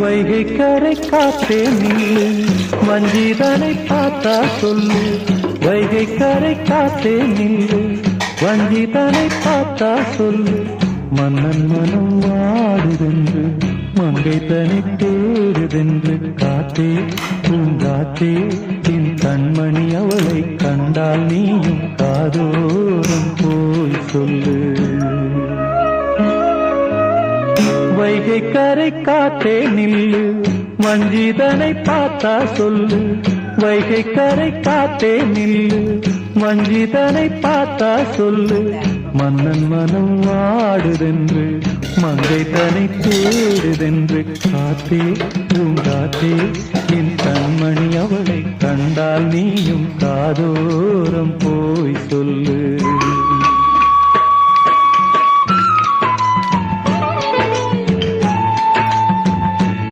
வைகை கரை காத்தே நில்லு, வஞ்சிதனை பார்த்தா சொல்லு. வைகை கரை காத்தே நில்லு, வஞ்சிதனை பார்த்தா சொல்லு. மன்னன் மனம் வாடுதென்று, மங்கை தனி தேடுதென்று. காத்தே பூங்காத்தே, என் கண்மணி அவளை கண்டால் நீயும் காதோரம் போய் சொல்லு. வைகை கரை காத்தே நில்லு, வஞ்சிதனை பார்த்தா சொல்லு. வைகை கரை காத்தே நில்லு, வஞ்சிதனை பார்த்தா சொல்லு. மன்னன் மனம் வாடுதென்று, மங்கை தனை தேடுதென்று. காத்தே பூங்காத்தே, என் கண்மணி அவளை கண்டால் நீயும் காதோரம் போய் சொல்லு.